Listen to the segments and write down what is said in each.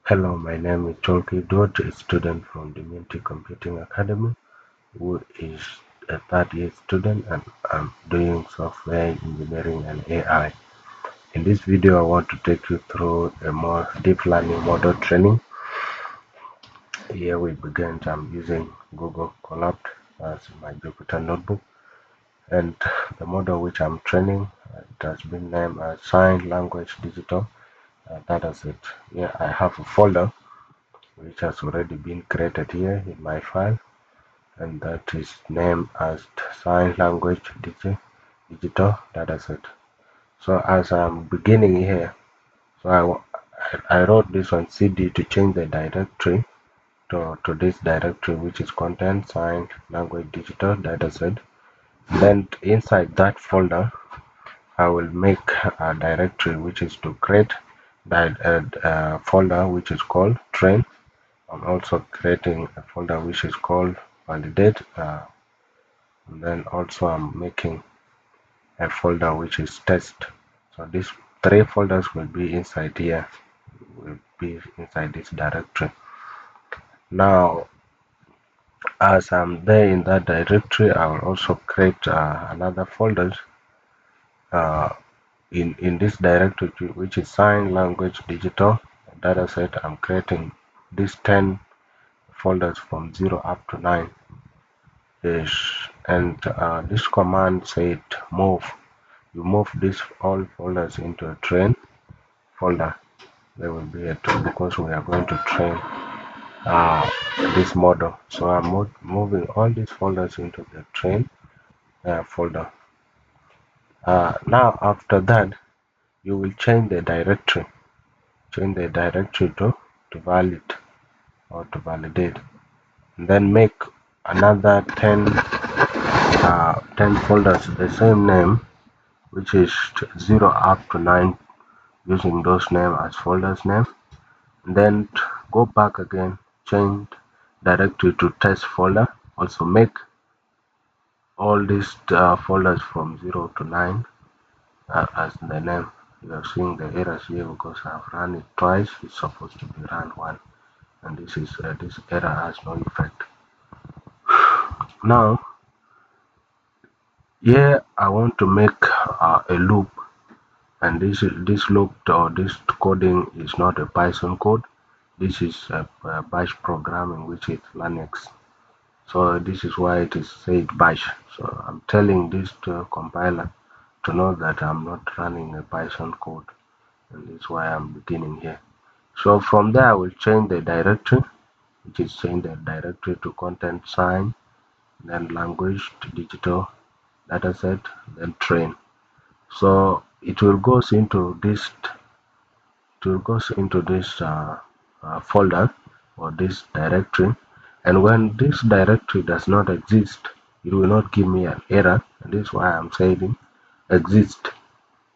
Hello, my name is Cholki Dot, a student from the Multi Computing Academy, who is a third year student, and I'm doing software engineering and AI. In this video, I want to take you through a more deep learning model training. Here we begin. I'm using Google Colab as my Jupyter notebook, and the model which I'm training it has been named as Sign Language Digital Dataset. Here I have a folder which has already been created here in my file, and that is named as Sign Language Digital Dataset. So as I'm beginning here, so I wrote this on CD to change the directory to this directory, which is content Sign Language Digital Dataset. Then inside that folder, I will make a directory which is to create that folder which is called train. I'm also creating a folder which is called validate, and then also I'm making a folder which is test. So these three folders will be inside here, will be inside this directory. Now as I'm there in that directory, I will also create another folders uh, in this directory which is sign language digital dataset. I'm creating these 10 folders from 0 up to 9. Yes, and this command said move. You move these all folders into a train folder. There will be a two because we are going to train this model. So I'm moving all these folders into the train folder. Now after that, you will change the directory. Change the directory to valid or to validate. And then make another 10 folders the same name, which is 0 up to 9, using those names as folders name. And then go back again, change directory to test folder. Also make all these folders from 0 to 9 as the name. You are seeing the errors here because I've run it twice. It's supposed to be run one, and this error has no effect. Now here I want to make a loop, and this loop or this coding is not a Python code. This is a bash programming, which is Linux. So this is why it is said bash. So I'm telling this to compiler to know that I'm not running a Python code, and this is why I'm beginning here. So from there I will change the directory, which is change the directory to content sign, then language to digital dataset, then train. So it will goes into this folder or this directory, and when this directory does not exist, it will not give me an error, and this is why I'm saying exist.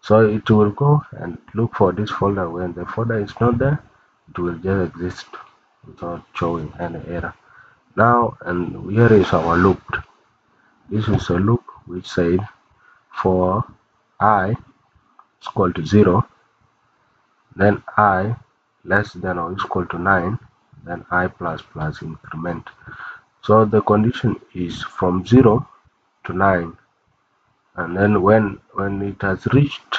So it will go and look for this folder. When the folder is not there, it will just exist without showing any error. Now, and here is our loop. This is a loop which says for I is equal to 0, then I less than or equal to 9, then I plus plus increment. So the condition is from 0 to 9, and then when it has reached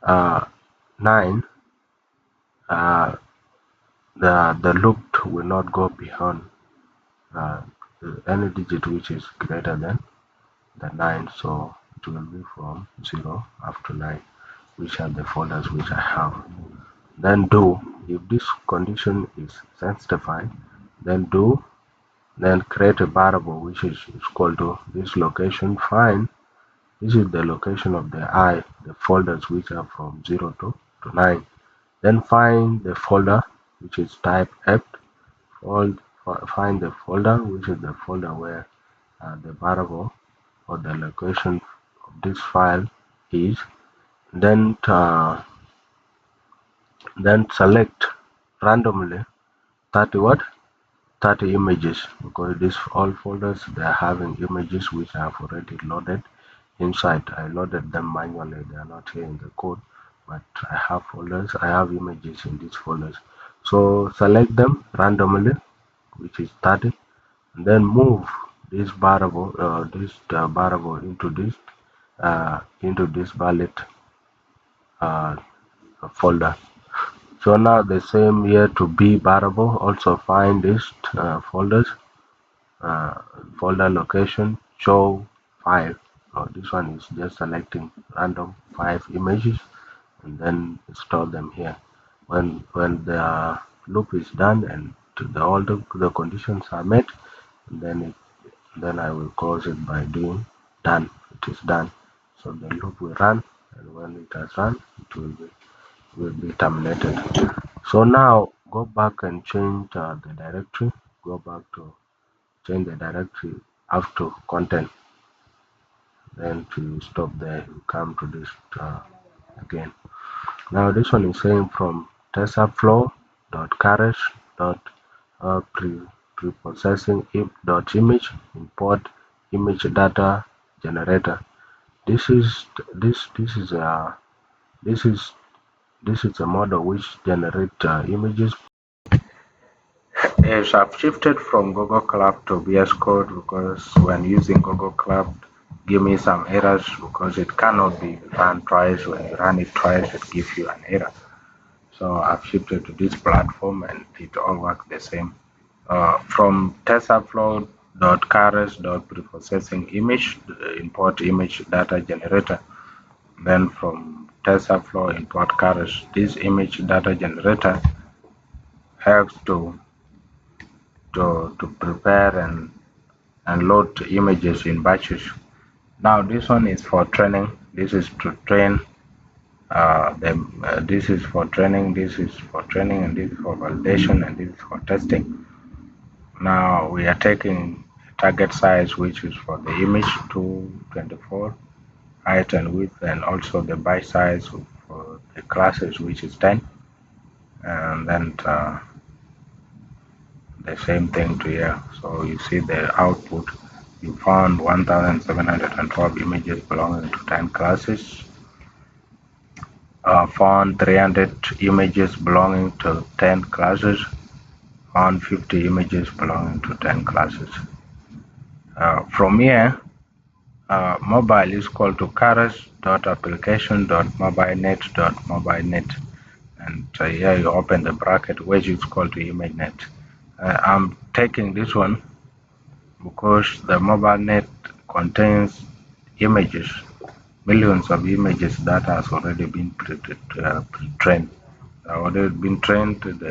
9, uh, the loop will not go beyond uh, any digit which is greater than the 9. So it will be from 0 up to 9, which are the folders which I have. Then do, if this condition is satisfied, then create a variable which is equal to this location. Find, this is the location of the folders which are from 0 to 9. Then find the folder which is type F. Find the folder which is the folder where the variable or the location of this file is. Then select randomly 30 what 30 images, because these all folders they are having images which I have already loaded inside. I loaded them manually, they are not here in the code, but I have folders, I have images in these folders. So select them randomly, which is 30, and then move this variable into this valid uh, folder. So now the same here to B variable, also find this folders, uh, folder location, show 5. This one is just selecting random 5 images and then store them here. When the loop is done and all the conditions are met, then I will close it by doing done. It is done. So the loop will run, and when it has run, it will be terminated. So now go back and change the directory. Go back to change the directory after content. Then to stop there, you come to this again. Now this one is saying from TensorFlow dot caret dot preprocessing dot image import image data generator. This is this is a this is this is a model which generates images. Yes, I've shifted from Google Cloud to VS Code because when using Google Cloud, give me some errors because it cannot be run twice. When you run it twice, it gives you an error. So I've shifted to this platform and it all works the same. From TensorFlow.caret.preprocessing image, import image data generator. Then from TensorFlow import caret, this image data generator helps to prepare and load images in batches. Now this one is for training. This is to train this is for training, this is for training, and this is for validation, and this is for testing. Now we are taking target size, which is for the image 224 height and width, and also the byte size for the classes, which is 10, and then the same thing to here. So you see the output. You found 1,712 images belonging to 10 classes. Found 300 images belonging to 10 classes. Found 50 images belonging to 10 classes. From here, mobile is equal to caret.application.mobilenet.mobilenet. And here you open the bracket, which is equal to ImageNet. I'm taking this one because the mobile net contains images, millions of images that has already been pre-trained. Already been trained. It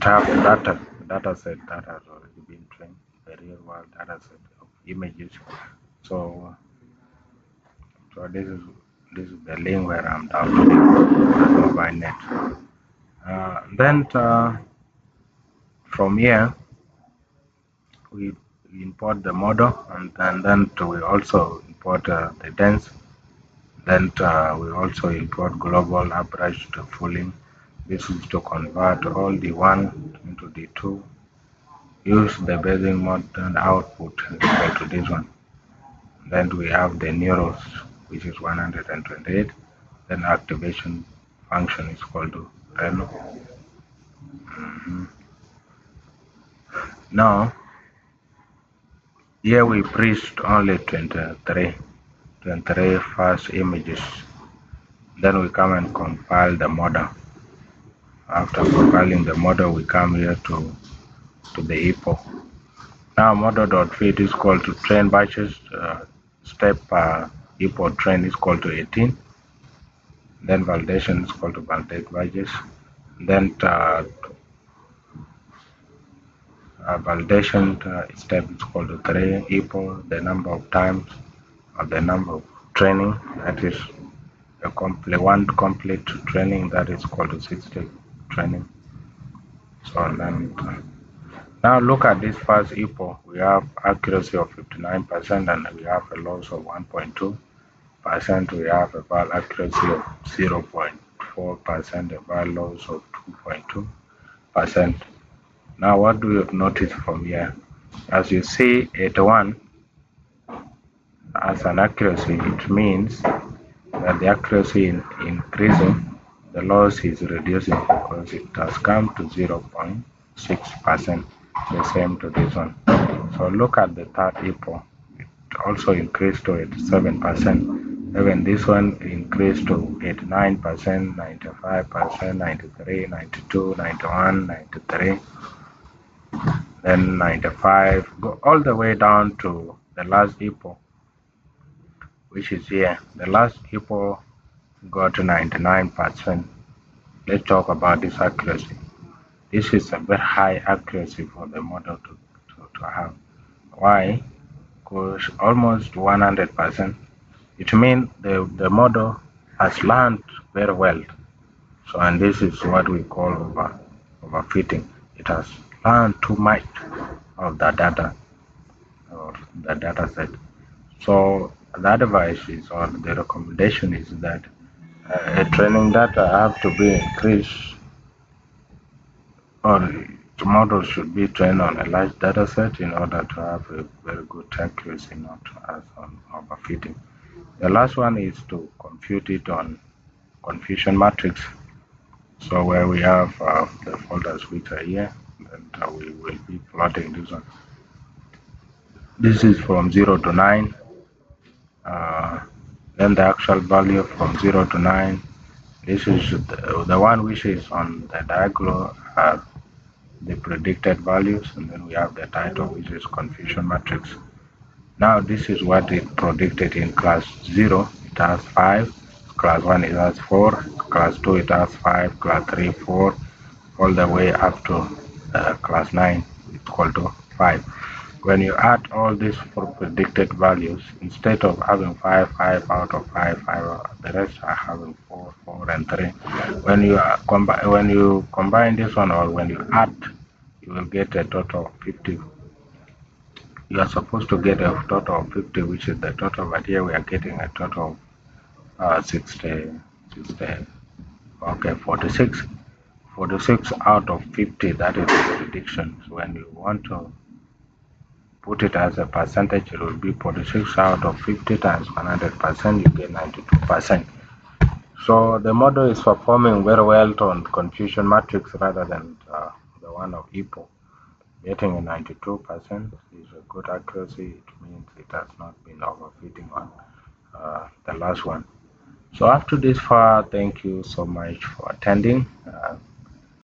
has a data set that has already been trained, the real world data set of images. So this is the link where I'm downloading the mobile net. Then from here we import the model, and then we also import the dense. Then we also import global average to pooling. This is to convert all the 1 into the 2. Use the basic model output equal to this one. Then we have the neurons, which is 128. Then activation function is equal to relu. Now here we pressed only 23 first images. Then we come and compile the model. After compiling the model, we come here to the epo. Now model.fit is equal to train batches. Step epo train is equal to 18. Then validation is equal to validate batches. Then validation step is equal to 3 epo, the number of times or the number of training, that is one complete training, that is equal to 60 training. So then now look at this first epo. We have accuracy of 59% and we have a loss of 1.2%. We have a val accuracy of 0.4%, a val loss of 2.2%. Now what do you notice from here? As you see 81 as an accuracy, it means that the accuracy is increasing. the loss is reducing because it has come to 0.6%, the same to this one. So look at the third epoch, it also increased to 87%. Even this one increased to 89%, 95%, 93, 92, 91, 93, then 95, go all the way down to the last epoch, which is here. The last epoch got to 99%. Let's talk about this accuracy. This is a very high accuracy for the model to have. Why? Because almost 100%. It means the model has learned very well. So, and this is what we call overfitting. It has learned too much of the data or the data set. So the advice is, or the recommendation is that training data have to be increased, or the model should be trained on a large data set in order to have a very good accuracy, not as on overfitting. The last one is to compute it on confusion matrix. So where we have the folders which are here, and we will be plotting this one. This is from 0 to 9. Then the actual value from 0 to 9. This is the one which is on the diagram are the predicted values, and then we have the title which is confusion matrix. Now this is what it predicted in class 0. It has 5. Class 1 it has 4. Class 2 it has 5. Class 3 4. All the way up to class 9 equal to 5. When you add all these four predicted values, instead of having 5, 5 out of 5, 5, the rest are having 4, 4, and 3. When you combine this one, or when you add, you will get a total of 50. You are supposed to get a total of 50, which is the total, but here we are getting a total of 60, okay, 46. 46 out of 50, that is the prediction. So when you want to put it as a percentage, it will be 46 out of 50 times 100%, you get 92%. So the model is performing very well on confusion matrix rather than the one of epoch. Getting a 92% is a good accuracy. It means it has not been overfitting on the last one. So up to this far, thank you so much for attending.